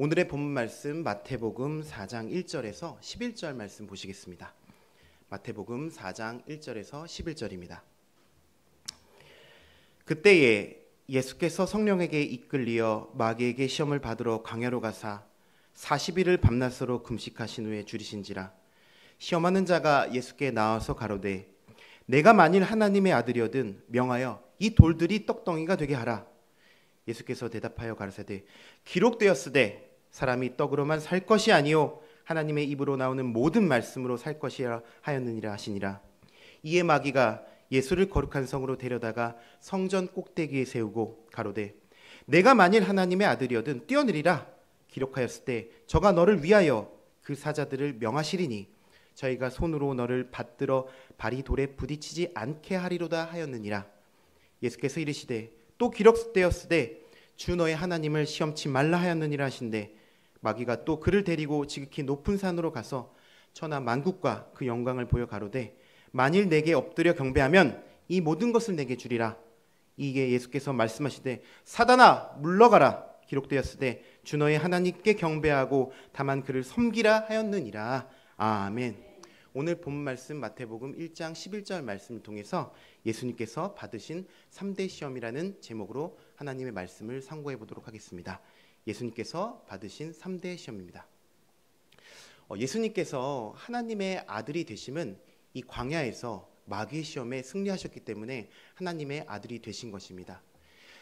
오늘의 본문 말씀 마태복음 4장 1절에서 11절 말씀 보시겠습니다. 마태복음 4장 1절에서 11절입니다. 그때에 예수께서 성령에게 이끌리어 마귀에게 시험을 받으러 광야로 가사 40일을 밤낮으로 금식하신 후에 줄이신지라. 시험하는 자가 예수께 나와서 가로되 내가 만일 하나님의 아들이거든 명하여 이 돌들이 떡덩이가 되게 하라. 예수께서 대답하여 가르치되 기록되었으되 사람이 떡으로만 살 것이 아니요 하나님의 입으로 나오는 모든 말씀으로 살 것이라 하였느니라 하시니라. 이에 마귀가 예수를 거룩한 성으로 데려다가 성전 꼭대기에 세우고 가로되 내가 만일 하나님의 아들이거든 뛰어내리라. 기록하였을 때 저가 너를 위하여 그 사자들을 명하시리니 저희가 손으로 너를 받들어 발이 돌에 부딪히지 않게 하리로다 하였느니라. 예수께서 이르시되 또 기록되었으되 주 너의 하나님을 시험치 말라 하였느니라 하신대 마귀가 또 그를 데리고 지극히 높은 산으로 가서 천하 만국과 그 영광을 보여 가로되 만일 내게 엎드려 경배하면 이 모든 것을 내게 주리라. 이게 예수께서 말씀하시되 사단아 물러가라. 기록되었으되 주 너의 하나님께 경배하고 다만 그를 섬기라 하였느니라. 아멘. 오늘 본 말씀 마태복음 1장 11절 말씀을 통해서 예수님께서 받으신 3대 시험이라는 제목으로 하나님의 말씀을 상고해 보도록 하겠습니다. 예수님께서 받으신 3대 시험입니다. 예수님께서 하나님의 아들이 되심은 이 광야에서 마귀의 시험에 승리하셨기 때문에 하나님의 아들이 되신 것입니다.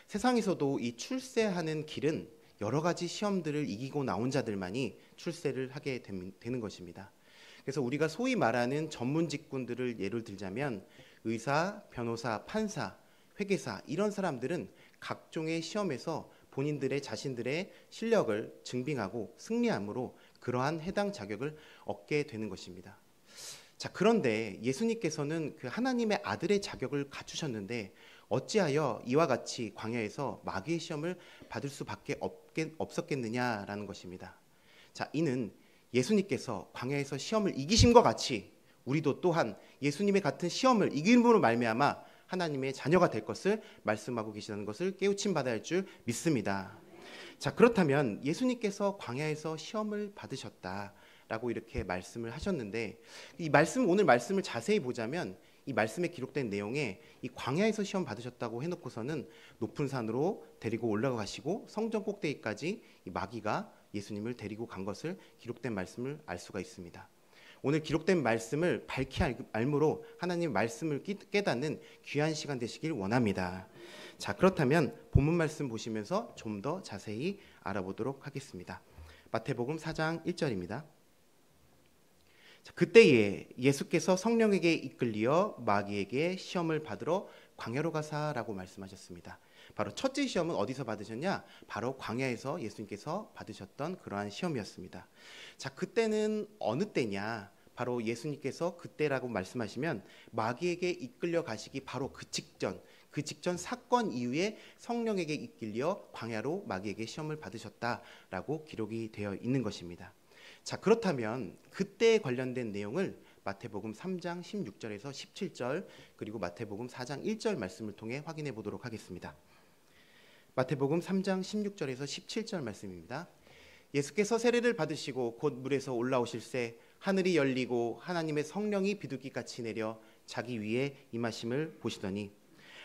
세상에서도 이 출세하는 길은 여러 가지 시험들을 이기고 나온 자들만이 출세를 하게 되는 것입니다. 그래서 우리가 소위 말하는 전문 직군들을 예를 들자면 의사, 변호사, 판사, 회계사 이런 사람들은 각종의 시험에서 본인들의 자신들의 실력을 증빙하고 승리함으로 그러한 해당 자격을 얻게 되는 것입니다. 자, 그런데 예수님께서는 그 하나님의 아들의 자격을 갖추셨는데 어찌하여 이와 같이 광야에서 마귀의 시험을 받을 수밖에 없었겠느냐라는 것입니다. 자, 이는 예수님께서 광야에서 시험을 이기심과 같이 우리도 또한 예수님의 같은 시험을 이김으로 말미암아 하나님의 자녀가 될 것을 말씀하고 계시다는 것을 깨우침 받아야 할 줄 믿습니다. 자, 그렇다면 예수님께서 광야에서 시험을 받으셨다라고 이렇게 말씀을 하셨는데 이 말씀 오늘 말씀을 자세히 보자면 이 말씀에 기록된 내용에 이 광야에서 시험 받으셨다고 해놓고서는 높은 산으로 데리고 올라가 가시고 성전 꼭대기까지 이 마귀가 예수님을 데리고 간 것을 기록된 말씀을 알 수가 있습니다. 오늘 기록된 말씀을 밝히 알므로 하나님 말씀을 깨닫는 귀한 시간 되시길 원합니다. 자, 그렇다면 본문 말씀 보시면서 좀 더 자세히 알아보도록 하겠습니다. 마태복음 4장 1절입니다. 자, 그때에 예수께서 성령에게 이끌리어 마귀에게 시험을 받으러 광야로 가사라고 말씀하셨습니다. 바로 첫째 시험은 어디서 받으셨냐? 바로 광야에서 예수님께서 받으셨던 그러한 시험이었습니다. 자, 그때는 어느 때냐? 바로 예수님께서 그때라고 말씀하시면 마귀에게 이끌려 가시기 바로 그 직전 사건 이후에 성령에게 이끌려 광야로 마귀에게 시험을 받으셨다라고 기록이 되어 있는 것입니다. 자, 그렇다면 그때에 관련된 내용을 마태복음 3장 16절에서 17절 그리고 마태복음 4장 1절 말씀을 통해 확인해 보도록 하겠습니다. 마태복음 3장 16절에서 17절 말씀입니다. 예수께서 세례를 받으시고 곧 물에서 올라오실새 하늘이 열리고 하나님의 성령이 비둘기같이 내려 자기 위에 임하심을 보시더니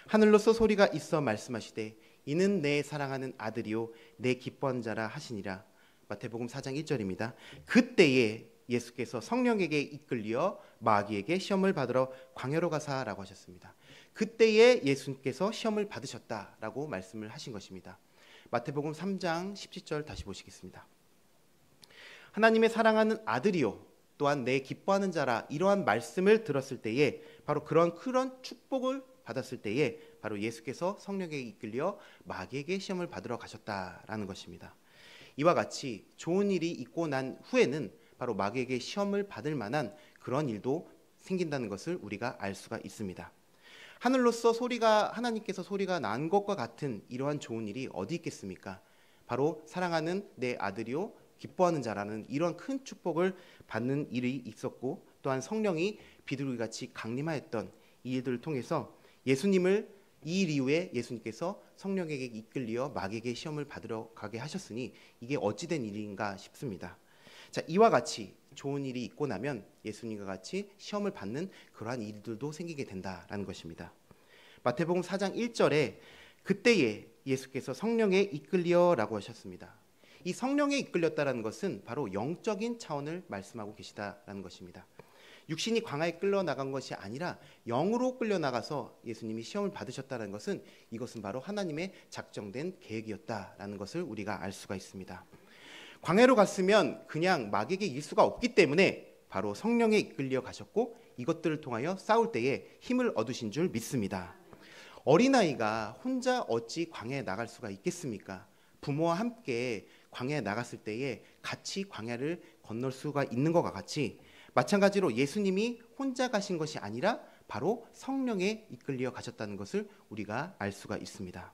하늘로서 소리가 있어 말씀하시되 이는 내 사랑하는 아들이요 내 기뻐하는 자라 하시니라. 마태복음 4장 1절입니다. 그때에 예수께서 성령에게 이끌려 마귀에게 시험을 받으러 광야로 가사라고 하셨습니다. 그때에 예수님께서 시험을 받으셨다라고 말씀을 하신 것입니다. 마태복음 3장 17절 다시 보시겠습니다. 하나님의 사랑하는 아들이요 또한 내 기뻐하는 자라 이러한 말씀을 들었을 때에 바로 그런 축복을 받았을 때에 바로 예수께서 성령에게 이끌려 마귀에게 시험을 받으러 가셨다라는 것입니다. 이와 같이 좋은 일이 있고 난 후에는 바로 마귀에게 시험을 받을 만한 그런 일도 생긴다는 것을 우리가 알 수가 있습니다. 하늘로서 하나님께서 소리가 난 것과 같은 이러한 좋은 일이 어디 있겠습니까? 바로 사랑하는 내 아들이요 기뻐하는 자라는 이런 큰 축복을 받는 일이 있었고 또한 성령이 비둘기같이 강림하였던 이 일들을 통해서 예수님을 이 일 이후에 예수님께서 성령에게 이끌려 마귀에게 시험을 받으러 가게 하셨으니 이게 어찌된 일인가 싶습니다. 자, 이와 같이 좋은 일이 있고 나면 예수님과 같이 시험을 받는 그러한 일들도 생기게 된다라는 것입니다. 마태복음 4장 1절에 그때에 예수께서 성령에 이끌려라고 하셨습니다. 이 성령에 이끌렸다라는 것은 바로 영적인 차원을 말씀하고 계시다라는 것입니다. 육신이 광야에 끌려나간 것이 아니라 영으로 끌려나가서 예수님이 시험을 받으셨다는 것은 이것은 바로 하나님의 작정된 계획이었다라는 것을 우리가 알 수가 있습니다. 광야로 갔으면 그냥 마귀에게 이길 수가 없기 때문에 바로 성령에 이끌려 가셨고 이것들을 통하여 싸울 때에 힘을 얻으신 줄 믿습니다. 어린아이가 혼자 어찌 광야에 나갈 수가 있겠습니까? 부모와 함께 광야에 나갔을 때에 같이 광야를 건널 수가 있는 것과 같이 마찬가지로 예수님이 혼자 가신 것이 아니라 바로 성령에 이끌려 가셨다는 것을 우리가 알 수가 있습니다.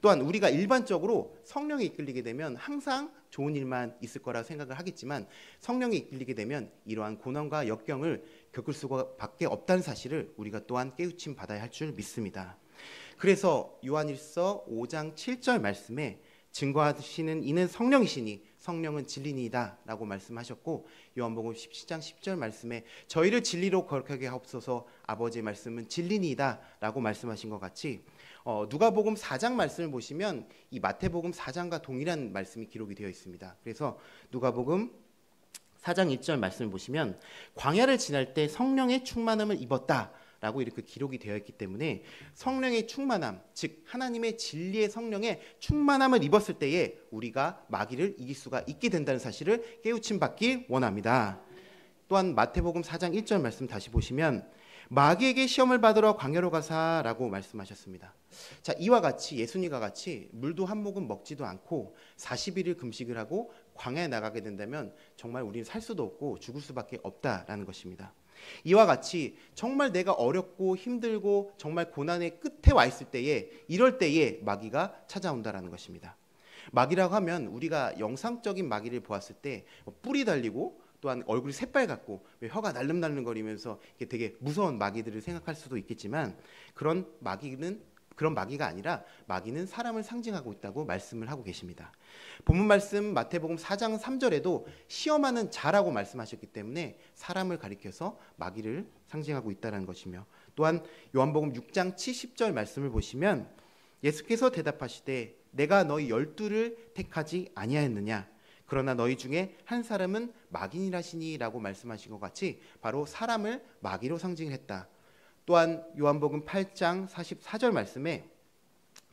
또한 우리가 일반적으로 성령에 이끌리게 되면 항상 좋은 일만 있을 거라 생각을 하겠지만 성령에 이끌리게 되면 이러한 고난과 역경을 겪을 수밖에 없다는 사실을 우리가 또한 깨우침 받아야 할 줄 믿습니다. 그래서 요한일서 5장 7절 말씀에 증거하시는 이는 성령이시니 성령은 진리니이다 라고 말씀하셨고 요한복음 17장 10절 말씀에 저희를 진리로 거룩하게 하옵소서 아버지의 말씀은 진리니이다 라고 말씀하신 것 같이 누가복음 4장 말씀을 보시면 이 마태복음 4장과 동일한 말씀이 기록이 되어 있습니다. 그래서 누가복음 4장 1절 말씀을 보시면 광야를 지날 때 성령의 충만함을 입었다 라고 이렇게 기록이 되어 있기 때문에 성령의 충만함, 즉 하나님의 진리의 성령의 충만함을 입었을 때에 우리가 마귀를 이길 수가 있게 된다는 사실을 깨우침 받길 원합니다. 또한 마태복음 4장 1절 말씀 다시 보시면 마귀에게 시험을 받으러 광야로 가사라고 말씀하셨습니다. 자, 이와 같이 예수님과 같이 물도 한 모금 먹지도 않고 40일을 금식을 하고 광야에 나가게 된다면 정말 우리는 살 수도 없고 죽을 수밖에 없다라는 것입니다. 이와 같이 정말 내가 어렵고 힘들고 정말 고난의 끝에 와 있을 때에 이럴 때에 마귀가 찾아온다라는 것입니다. 마귀라고 하면 우리가 영상적인 마귀를 보았을 때 뿔이 달리고 또한 얼굴이 새빨갛고 혀가 날름날름거리면서 되게 무서운 마귀들을 생각할 수도 있겠지만 그런 마귀가 아니라 마귀는 사람을 상징하고 있다고 말씀을 하고 계십니다. 본문 말씀 마태복음 4장 3절에도 시험하는 자라고 말씀하셨기 때문에 사람을 가리켜서 마귀를 상징하고 있다는 것이며 또한 요한복음 6장 70절 말씀을 보시면 예수께서 대답하시되 내가 너희 12를 택하지 아니하였느냐 그러나 너희 중에 한 사람은 마귀니라시니 라고 말씀하신 것 같이 바로 사람을 마귀로 상징했다. 또한 요한복음 8장 44절 말씀에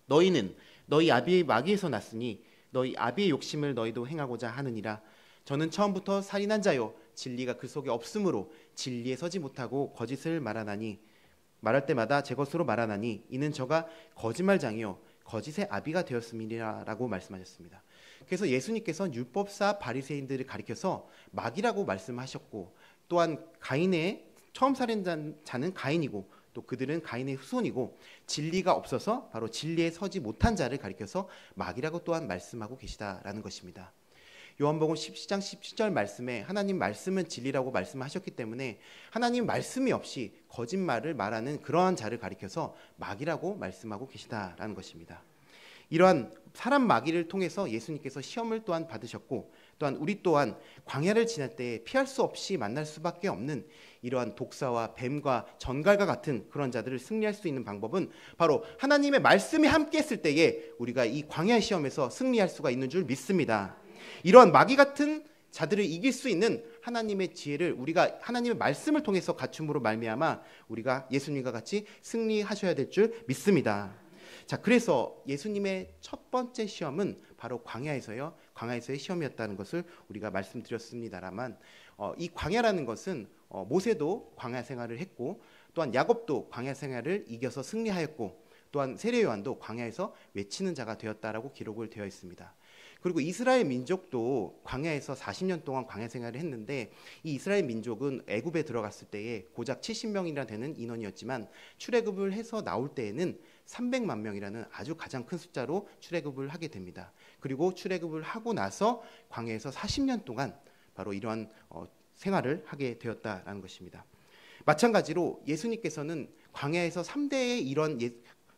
너희는 너희 아비의 마귀에서 났으니 너희 아비의 욕심을 너희도 행하고자 하느니라. 저는 처음부터 살인한 자요 진리가 그 속에 없으므로 진리에 서지 못하고 거짓을 말할 때마다 제 것으로 말하나니 이는 저가 거짓말장이요 거짓의 아비가 되었음이니라 라고 말씀하셨습니다. 그래서 예수님께서는 율법사 바리새인들을 가리켜서 마귀라고 말씀하셨고 또한 가인의 처음 살인자는 가인이고 또 그들은 가인의 후손이고 진리가 없어서 바로 진리에 서지 못한 자를 가리켜서 마귀라고 또한 말씀하고 계시다라는 것입니다. 요한복음 17장 17절 말씀에 하나님 말씀은 진리라고 말씀하셨기 때문에 하나님 말씀이 없이 거짓말을 말하는 그러한 자를 가리켜서 마귀라고 말씀하고 계시다라는 것입니다. 이러한 사람 마귀를 통해서 예수님께서 시험을 또한 받으셨고 또한 우리 또한 광야를 지날 때 피할 수 없이 만날 수밖에 없는 이러한 독사와 뱀과 전갈과 같은 그런 자들을 승리할 수 있는 방법은 바로 하나님의 말씀이 함께 했을 때에 우리가 이 광야의 시험에서 승리할 수가 있는 줄 믿습니다. 이러한 마귀 같은 자들을 이길 수 있는 하나님의 지혜를 우리가 하나님의 말씀을 통해서 갖춤으로 말미암아 우리가 예수님과 같이 승리하셔야 될 줄 믿습니다. 자, 그래서 예수님의 첫 번째 시험은 바로 광야에서의 시험이었다는 것을 우리가 말씀드렸습니다라만 이 광야라는 것은 모세도 광야 생활을 했고 또한 야곱도 광야 생활을 이겨서 승리하였고 또한 세례 요한도 광야에서 외치는 자가 되었다라고 기록을 되어 있습니다. 그리고 이스라엘 민족도 광야에서 40년 동안 광야 생활을 했는데 이 이스라엘 민족은 애굽에 들어갔을 때에 고작 70명이나 되는 인원이었지만 출애굽을 해서 나올 때에는 300만 명이라는 아주 가장 큰 숫자로 출애굽을 하게 됩니다. 그리고 출애굽을 하고 나서 광야에서 40년 동안 바로 이러한 생활을 하게 되었다라는 것입니다. 마찬가지로 예수님께서는 광야에서 3대의 이런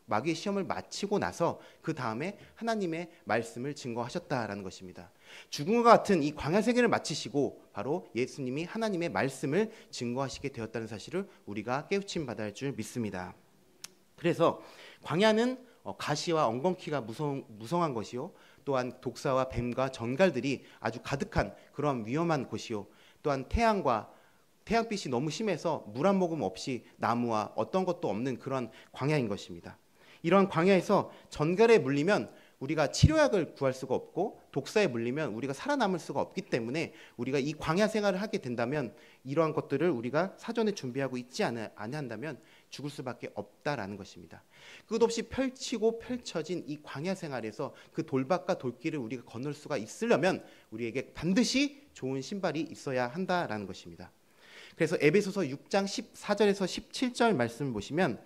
마귀의 시험을 마치고 나서 그 다음에 하나님의 말씀을 증거하셨다라는 것입니다. 죽음과 같은 이 광야 생애를 마치시고 바로 예수님이 하나님의 말씀을 증거하시게 되었다는 사실을 우리가 깨우침 받아야 할 줄 믿습니다. 그래서 광야는 가시와 엉겅퀴가 무성한 것이요, 또한 독사와 뱀과 전갈들이 아주 가득한 그러한 위험한 곳이요, 또한 태양빛이 너무 심해서 물 한 모금 없이 나무와 어떤 것도 없는 그런 광야인 것입니다. 이런 광야에서 전갈에 물리면 우리가 치료약을 구할 수가 없고, 독사에 물리면 우리가 살아남을 수가 없기 때문에 우리가 이 광야 생활을 하게 된다면 이러한 것들을 우리가 사전에 준비하고 있지 않는다면 죽을 수밖에 없다라는 것입니다. 끝없이 펼치고 펼쳐진 이 광야 생활에서 그 돌밭과 돌길을 우리가 건널 수가 있으려면 우리에게 반드시 좋은 신발이 있어야 한다라는 것입니다. 그래서 에베소서 6장 14절에서 17절 말씀을 보시면,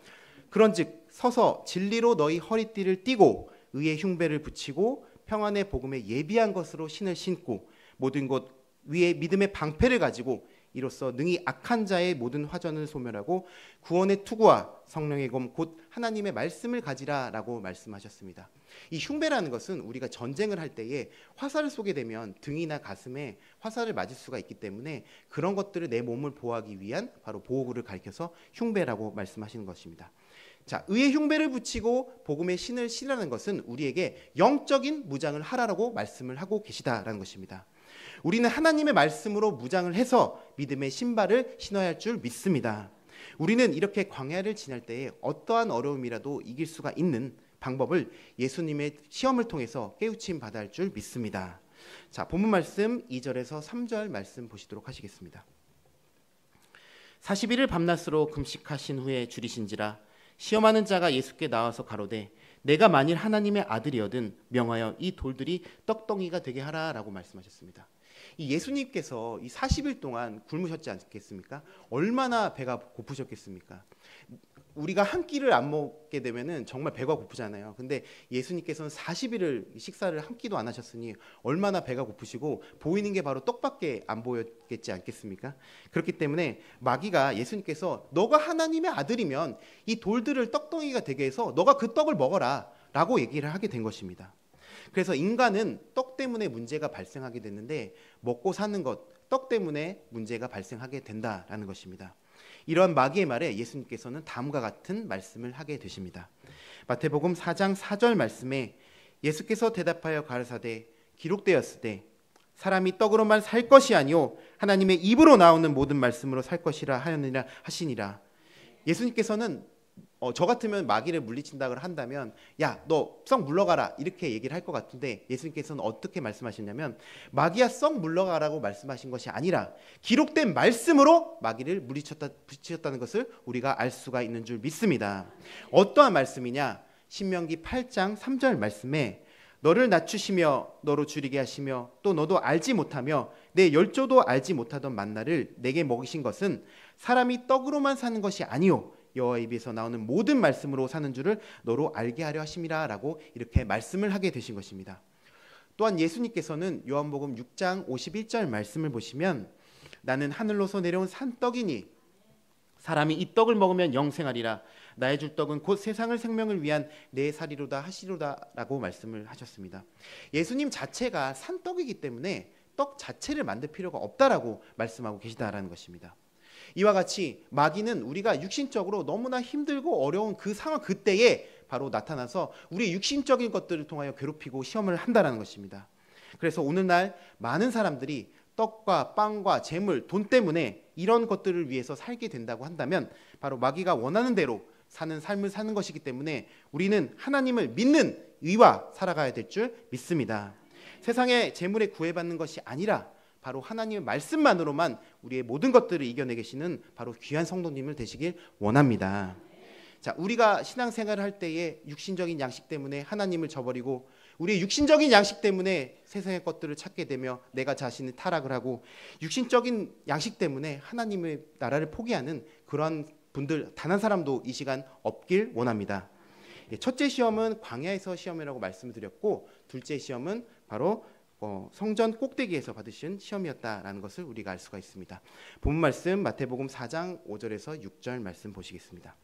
그런즉 서서 진리로 너희 허리띠를 띠고 의의 흉배를 붙이고 평안의 복음에 예비한 것으로 신을 신고 모든 것 위에 믿음의 방패를 가지고 이로써 능히 악한 자의 모든 화전을 소멸하고 구원의 투구와 성령의 검 곧 하나님의 말씀을 가지라라고 말씀하셨습니다. 이 흉배라는 것은 우리가 전쟁을 할 때에 화살을 쏘게 되면 등이나 가슴에 화살을 맞을 수가 있기 때문에 그런 것들을 내 몸을 보호하기 위한 바로 보호구를 가리켜서 흉배라고 말씀하시는 것입니다. 자, 의의 흉배를 붙이고 복음의 신을 신으라는 것은 우리에게 영적인 무장을 하라고 말씀을 하고 계시다라는 것입니다. 우리는 하나님의 말씀으로 무장을 해서 믿음의 신발을 신어야 할 줄 믿습니다. 우리는 이렇게 광야를 지날 때에 어떠한 어려움이라도 이길 수가 있는 방법을 예수님의 시험을 통해서 깨우침 받아야 할 줄 믿습니다. 자, 본문 말씀 2절에서 3절 말씀 보시도록 하시겠습니다. 40일을 밤낮으로 금식하신 후에 줄이신지라 시험하는 자가 예수께 나와서 가로되 내가 만일 하나님의 아들이거든 명하여 이 돌들이 떡덩이가 되게 하라라고 말씀하셨습니다. 이 예수님께서 이 40일 동안 굶으셨지 않겠습니까? 얼마나 배가 고프셨겠습니까? 우리가 한 끼를 안 먹게 되면은 정말 배가 고프잖아요. 근데 예수님께서는 40일을 식사를 한 끼도 안 하셨으니 얼마나 배가 고프시고 보이는 게 바로 떡밖에 안 보였겠지 않겠습니까? 그렇기 때문에 마귀가 예수님께서 너가 하나님의 아들이면 이 돌들을 떡덩이가 되게 해서 너가 그 떡을 먹어라 라고 얘기를 하게 된 것입니다. 그래서 인간은 떡 때문에 문제가 발생하게 됐는데 먹고 사는 것, 떡 때문에 문제가 발생하게 된다라는 것입니다. 이러한 마귀의 말에 예수님께서는 다음과 같은 말씀을 하게 되십니다. 마태복음 4장 4절 말씀에 예수께서 대답하여 가르사대 기록되었으되 사람이 떡으로만 살 것이 아니요 하나님의 입으로 나오는 모든 말씀으로 살 것이라 하였느니라 하시니라. 예수님께서는 저 같으면 마귀를 물리친다고 한다면 야, 너 썩 물러가라 이렇게 얘기를 할 것 같은데 예수님께서는 어떻게 말씀하셨냐면 마귀야 썩 물러가라고 말씀하신 것이 아니라 기록된 말씀으로 마귀를 물리쳤다는 것을 우리가 알 수가 있는 줄 믿습니다. 어떠한 말씀이냐? 신명기 8장 3절 말씀에 너를 낮추시며 너로 줄이게 하시며 또 너도 알지 못하며 내 열조도 알지 못하던 만나를 내게 먹이신 것은 사람이 떡으로만 사는 것이 아니요 여호와 입에서 나오는 모든 말씀으로 사는 줄을 너로 알게 하려 하심이라 라고 이렇게 말씀을 하게 되신 것입니다. 또한 예수님께서는 요한복음 6장 51절 말씀을 보시면 나는 하늘로서 내려온 산떡이니 사람이 이 떡을 먹으면 영생하리라 나의 줄 떡은 곧 세상을 생명을 위한 내 살이로다 하시로다 라고 말씀을 하셨습니다. 예수님 자체가 산떡이기 때문에 떡 자체를 만들 필요가 없다라고 말씀하고 계시다라는 것입니다. 이와 같이 마귀는 우리가 육신적으로 너무나 힘들고 어려운 그 상황 그때에 바로 나타나서 우리의 육신적인 것들을 통하여 괴롭히고 시험을 한다는 것입니다. 그래서 오늘날 많은 사람들이 떡과 빵과 재물, 돈 때문에 이런 것들을 위해서 살게 된다고 한다면 바로 마귀가 원하는 대로 사는 삶을 사는 것이기 때문에 우리는 하나님을 믿는 의와 살아가야 될 줄 믿습니다. 세상의 재물에 구애받는 것이 아니라 바로 하나님의 말씀만으로만 우리의 모든 것들을 이겨내 계시는 바로 귀한 성도님을 되시길 원합니다. 자, 우리가 신앙생활을 할 때에 육신적인 양식 때문에 하나님을 저버리고 우리의 육신적인 양식 때문에 세상의 것들을 찾게 되며 내가 자신을 타락을 하고 육신적인 양식 때문에 하나님의 나라를 포기하는 그런 분들 단 한 사람도 이 시간 없길 원합니다. 첫째 시험은 광야에서 시험이라고 말씀드렸고 둘째 시험은 바로 성전 꼭대기에서 받으신 시험이었다라는 것을 우리가 알 수가 있습니다. 본문 말씀 마태복음 4장 5절에서 6절 말씀 보시겠습니다.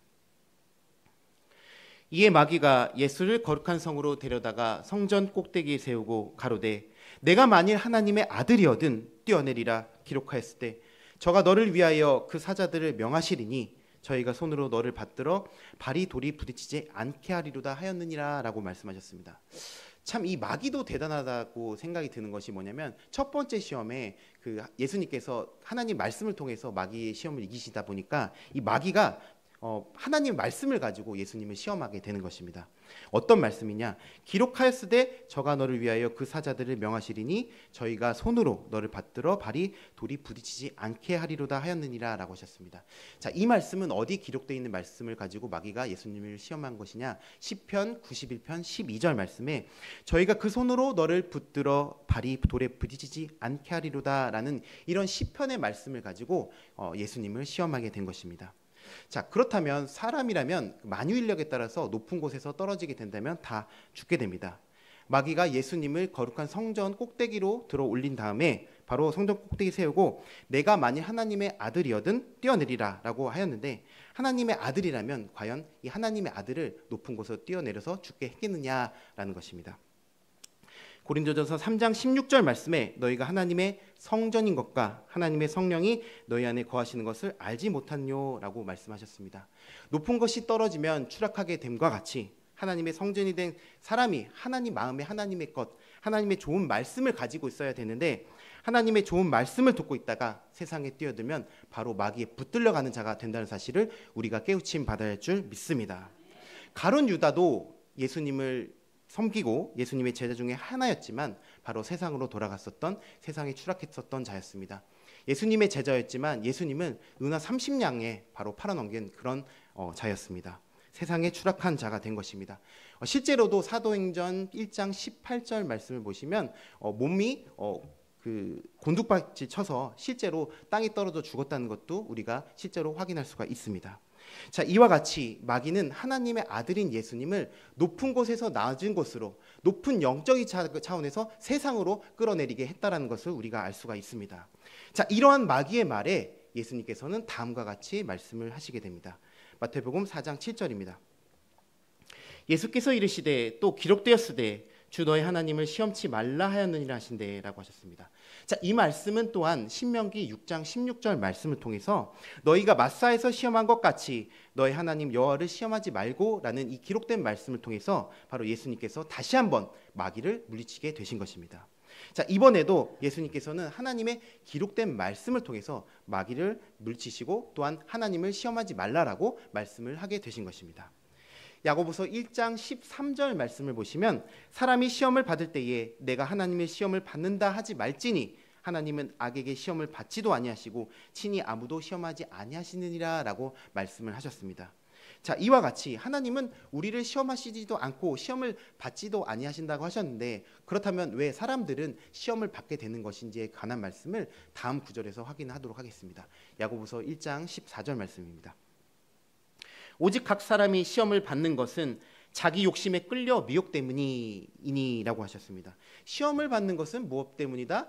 이에 마귀가 예수를 거룩한 성으로 데려다가 성전 꼭대기에 세우고 가로되 내가 만일 하나님의 아들이거든 뛰어내리라 기록하였을 때 저가 너를 위하여 그 사자들을 명하시리니 저희가 손으로 너를 받들어 발이 돌이 부딪히지 않게 하리로다 하였느니라 라고 말씀하셨습니다. 참 이 마귀도 대단하다고 생각이 드는 것이 뭐냐면 첫 번째 시험에 그 예수님께서 하나님 말씀을 통해서 마귀의 시험을 이기시다 보니까 이 마귀가 하나님 말씀을 가지고 예수님을 시험하게 되는 것입니다. 어떤 말씀이냐? 기록하였으되 저가 너를 위하여 그 사자들을 명하시리니 저희가 손으로 너를 받들어 발이 돌이 부딪히지 않게 하리로다 하였느니라 라고 하셨습니다. 자, 이 말씀은 어디 기록되어 있는 말씀을 가지고 마귀가 예수님을 시험한 것이냐? 시편 91편 12절 말씀에 저희가 그 손으로 너를 붙들어 발이 돌에 부딪히지 않게 하리로다 라는 이런 시편의 말씀을 가지고 예수님을 시험하게 된 것입니다. 자, 그렇다면 사람이라면 만유인력에 따라서 높은 곳에서 떨어지게 된다면 다 죽게 됩니다. 마귀가 예수님을 거룩한 성전 꼭대기로 들어 올린 다음에 바로 성전 꼭대기 세우고 내가 만일 하나님의 아들이거든 뛰어내리라 라고 하였는데 하나님의 아들이라면 과연 이 하나님의 아들을 높은 곳에서 뛰어내려서 죽게 했겠느냐라는 것입니다. 고린도전서 3장 16절 말씀에 너희가 하나님의 성전인 것과 하나님의 성령이 너희 안에 거하시는 것을 알지 못하뇨라고 말씀하셨습니다. 높은 것이 떨어지면 추락하게 됨과 같이 하나님의 성전이 된 사람이 하나님 마음에 하나님의 것, 하나님의 좋은 말씀을 가지고 있어야 되는데 하나님의 좋은 말씀을 듣고 있다가 세상에 뛰어들면 바로 마귀에 붙들려가는 자가 된다는 사실을 우리가 깨우침 받아야 할 줄 믿습니다. 가룟 유다도 예수님을 섬기고 예수님의 제자 중에 하나였지만 바로 세상으로 돌아갔었던 세상에 추락했었던 자였습니다. 예수님의 제자였지만 예수님은 은하 30냥에 바로 팔아넘긴 그런 자였습니다. 세상에 추락한 자가 된 것입니다. 실제로도 사도행전 1장 18절 말씀을 보시면 몸이 그 곤두박질 쳐서 실제로 땅에 떨어져 죽었다는 것도 우리가 실제로 확인할 수가 있습니다. 자, 이와 같이 마귀는 하나님의 아들인 예수님을 높은 곳에서 낮은 곳으로 높은 영적인 차원에서 세상으로 끌어내리게 했다라는 것을 우리가 알 수가 있습니다. 자, 이러한 마귀의 말에 예수님께서는 다음과 같이 말씀을 하시게 됩니다. 마태복음 4장 7절입니다. 예수께서 이르시되 또 기록되었으되 주 너의 하나님을 시험치 말라 하였느니라 하신대 라고 하셨습니다. 자, 이 말씀은 또한 신명기 6장 16절 말씀을 통해서 너희가 마사에서 시험한 것 같이 너희 하나님 여호와를 시험하지 말고 라는 이 기록된 말씀을 통해서 바로 예수님께서 다시 한번 마귀를 물리치게 되신 것입니다. 자, 이번에도 예수님께서는 하나님의 기록된 말씀을 통해서 마귀를 물리치시고 또한 하나님을 시험하지 말라라고 말씀을 하게 되신 것입니다. 야고보서 1장 13절 말씀을 보시면 사람이 시험을 받을 때에 내가 하나님의 시험을 받는다 하지 말지니 하나님은 악에게 시험을 받지도 아니하시고 친히 아무도 시험하지 아니하시느니라 라고 말씀을 하셨습니다. 자, 이와 같이 하나님은 우리를 시험하시지도 않고 시험을 받지도 아니하신다고 하셨는데 그렇다면 왜 사람들은 시험을 받게 되는 것인지에 관한 말씀을 다음 구절에서 확인하도록 하겠습니다. 야고보서 1장 14절 말씀입니다. 오직 각 사람이 시험을 받는 것은 자기 욕심에 끌려 미혹 때문이니라고 하셨습니다. 시험을 받는 것은 무엇 때문이다?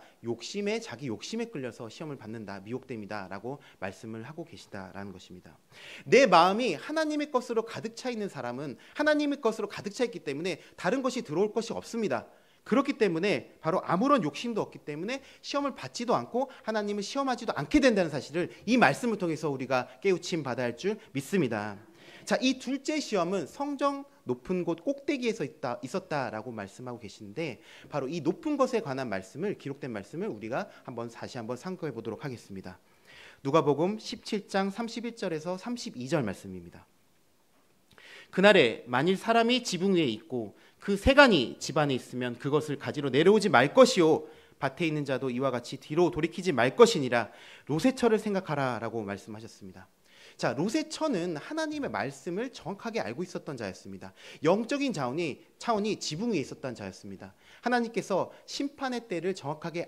자기 욕심에 끌려서 시험을 받는다, 미혹됨이다라고 말씀을 하고 계시다라는 것입니다. 내 마음이 하나님의 것으로 가득 차 있는 사람은 하나님의 것으로 가득 차 있기 때문에 다른 것이 들어올 것이 없습니다. 그렇기 때문에 바로 아무런 욕심도 없기 때문에 시험을 받지도 않고 하나님을 시험하지도 않게 된다는 사실을 이 말씀을 통해서 우리가 깨우침 받아야 할 줄 믿습니다. 자, 이 둘째 시험은 성전 높은 곳 꼭대기에서 있었다라고 말씀하고 계시는데 바로 이 높은 것에 관한 말씀을 기록된 말씀을 우리가 다시 한번 상고해 보도록 하겠습니다. 누가복음 17장 31절에서 32절 말씀입니다. 그날에 만일 사람이 지붕 위에 있고 그 세간이 집 안에 있으면 그것을 가지러 내려오지 말 것이요 밭에 있는 자도 이와 같이 뒤로 돌이키지 말 것이니라 롯의 처를 생각하라라고 말씀하셨습니다. 자, 롯의 처는 하나님의 말씀을 정확하게 알고 있었던 자였습니다. 영적인 차원이 지붕 위에 있었던 자였습니다. 하나님께서 심판의 때를 정확하게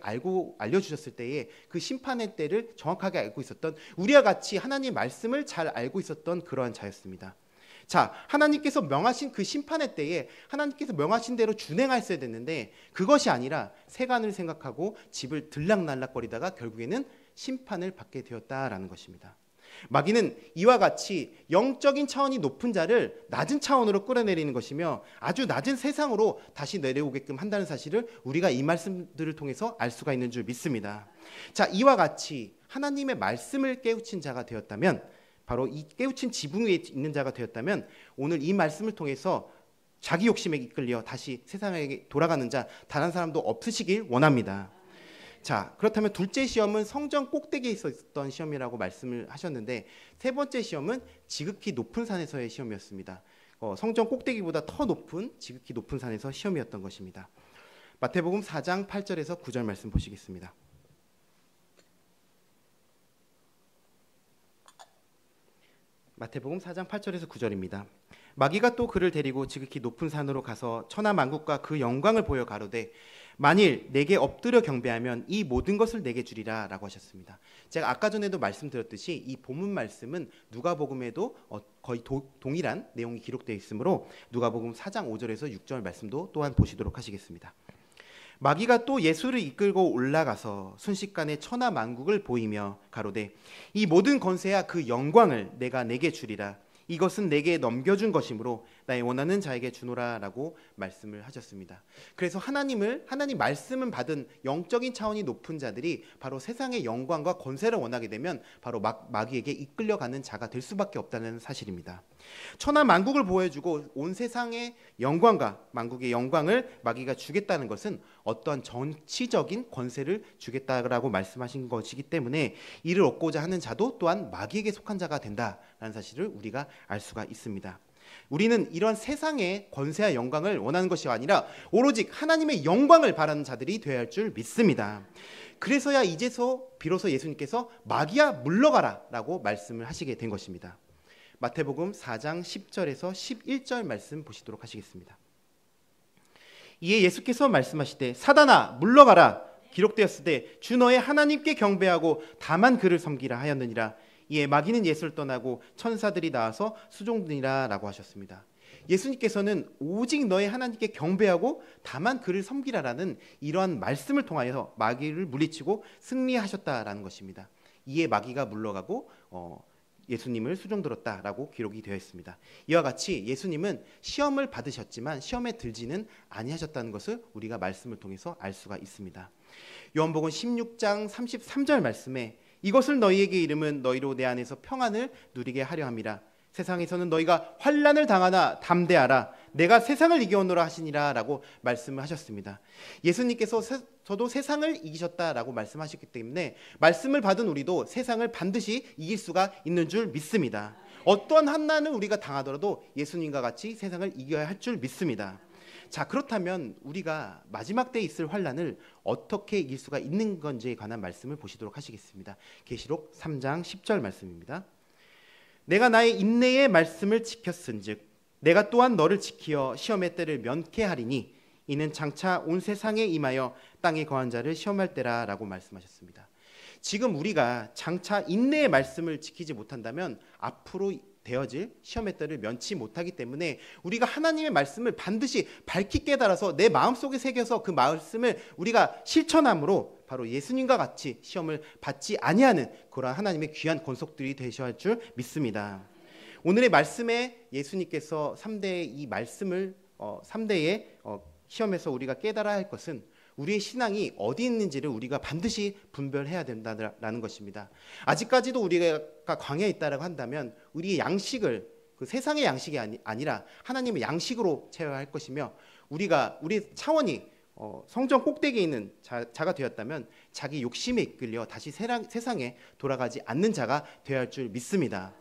알려주셨을 때에 그 심판의 때를 정확하게 알고 있었던 우리와 같이 하나님의 말씀을 잘 알고 있었던 그러한 자였습니다. 자, 하나님께서 명하신 그 심판의 때에 하나님께서 명하신 대로 준행했어야 됐는데 그것이 아니라 세간을 생각하고 집을 들락날락거리다가 결국에는 심판을 받게 되었다라는 것입니다. 마귀는 이와 같이 영적인 차원이 높은 자를 낮은 차원으로 끌어내리는 것이며 아주 낮은 세상으로 다시 내려오게끔 한다는 사실을 우리가 이 말씀들을 통해서 알 수가 있는 줄 믿습니다. 자, 이와 같이 하나님의 말씀을 깨우친 자가 되었다면, 바로 이 깨우친 지붕 위에 있는 자가 되었다면, 오늘 이 말씀을 통해서 자기 욕심에 이끌려 다시 세상에 돌아가는 자 단 한 사람도 없으시길 원합니다. 자, 그렇다면 둘째 시험은 성전 꼭대기에 있었던 시험이라고 말씀을 하셨는데, 세 번째 시험은 지극히 높은 산에서의 시험이었습니다. 성전 꼭대기보다 더 높은 지극히 높은 산에서 시험이었던 것입니다. 마태복음 4장 8절에서 9절 말씀 보시겠습니다. 마태복음 4장 8절에서 9절입니다. 마귀가 또 그를 데리고 지극히 높은 산으로 가서 천하 만국과 그 영광을 보여 가로되 만일 내게 엎드려 경배하면 이 모든 것을 내게 주리라 라고 하셨습니다. 제가 아까 전에도 말씀드렸듯이 이 본문 말씀은 누가복음에도 거의 동일한 내용이 기록되어 있으므로 누가복음 4장 5절에서 6절 말씀도 또한 보시도록 하시겠습니다. 마귀가 또 예수를 이끌고 올라가서 순식간에 천하 만국을 보이며 가로되 이 모든 권세와 그 영광을 내가 내게 주리라. 이것은 내게 넘겨준 것이므로 나의 원하는 자에게 주노라 라고 말씀을 하셨습니다. 그래서 하나님 말씀을 받은 영적인 차원이 높은 자들이 바로 세상의 영광과 권세를 원하게 되면 바로 마귀에게 이끌려가는 자가 될 수밖에 없다는 사실입니다. 천하 만국을 보여주고 온 세상의 영광과 만국의 영광을 마귀가 주겠다는 것은 어떠한 정치적인 권세를 주겠다라고 말씀하신 것이기 때문에 이를 얻고자 하는 자도 또한 마귀에게 속한 자가 된다라는 사실을 우리가 알 수가 있습니다. 우리는 이런 세상의 권세와 영광을 원하는 것이 아니라 오로지 하나님의 영광을 바라는 자들이 되어야 할 줄 믿습니다. 그래서야 이제서 비로소 예수님께서 마귀야 물러가라 라고 말씀을 하시게 된 것입니다. 마태복음 4장 10절에서 11절 말씀 보시도록 하시겠습니다. 이에 예수께서 말씀하시되 사단아 물러가라 기록되었으되 주 너의 하나님께 경배하고 다만 그를 섬기라 하였느니라. 이에 마귀는 예수를 떠나고 천사들이 나와서 수종드니라 라고 하셨습니다. 예수님께서는 오직 너의 하나님께 경배하고 다만 그를 섬기라라는 이러한 말씀을 통하여 마귀를 물리치고 승리하셨다라는 것입니다. 이에 마귀가 물러가고 예수님을 수종들었다라고 기록이 되어 있습니다. 이와 같이 예수님은 시험을 받으셨지만 시험에 들지는 아니하셨다는 것을 우리가 말씀을 통해서 알 수가 있습니다. 요한복음 16장 33절 말씀에 이것을 너희에게 이름은 너희로 내 안에서 평안을 누리게 하려 함이라. 세상에서는 너희가 환난을 당하나 담대하라. 내가 세상을 이겨오노라 하시니라 라고 말씀을 하셨습니다. 예수님께서 저도 세상을 이기셨다라고 말씀하셨기 때문에 말씀을 받은 우리도 세상을 반드시 이길 수가 있는 줄 믿습니다. 어떠한 환난을 우리가 당하더라도 예수님과 같이 세상을 이겨야 할 줄 믿습니다. 자, 그렇다면 우리가 마지막 때에 있을 환난을 어떻게 이길 수가 있는 건지에 관한 말씀을 보시도록 하시겠습니다. 계시록 3장 10절 말씀입니다. 내가 나의 인내의 말씀을 지켰은즉 내가 또한 너를 지키어 시험의 때를 면케하리니 이는 장차 온 세상에 임하여 땅에 거한 자를 시험할 때라 라고 말씀하셨습니다. 지금 우리가 장차 인내의 말씀을 지키지 못한다면 앞으로 되어질 시험의 때를 면치 못하기 때문에 우리가 하나님의 말씀을 반드시 밝히 깨달아서 내 마음속에 새겨서 그 말씀을 우리가 실천함으로 바로 예수님과 같이 시험을 받지 아니하는 그런 하나님의 귀한 권속들이 되셔야 할 줄 믿습니다. 오늘의 말씀에 예수님께서 3대의 이 말씀을 3대의 시험에서 우리가 깨달아야 할 것은 우리의 신앙이 어디 있는지를 우리가 반드시 분별해야 된다는 것입니다. 아직까지도 우리가 광야에 있다라고 한다면 우리의 양식을 그 세상의 양식이 아니라 하나님의 양식으로 채워야 할 것이며 우리 차원이 성전 꼭대기에 있는 자가 되었다면 자기 욕심에 이끌려 다시 세상에 돌아가지 않는 자가 되어야 할 줄 믿습니다.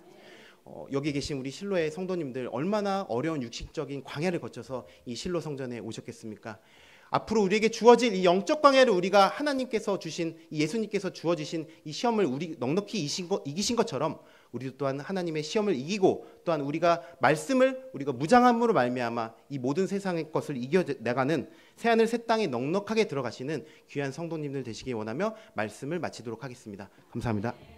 여기 계신 우리 실로의 성도님들 얼마나 어려운 육식적인 광야를 거쳐서 이 실로 성전에 오셨겠습니까? 앞으로 우리에게 주어질 이 영적 광야를 우리가 하나님께서 주신 예수님께서 주어주신 이 시험을 우리 넉넉히 이기신 것처럼 우리도 또한 하나님의 시험을 이기고 또한 우리가 말씀을 우리가 무장함으로 말미암아 이 모든 세상의 것을 이겨나가는 새하늘 새 땅에 넉넉하게 들어가시는 귀한 성도님들 되시기 원하며 말씀을 마치도록 하겠습니다. 감사합니다.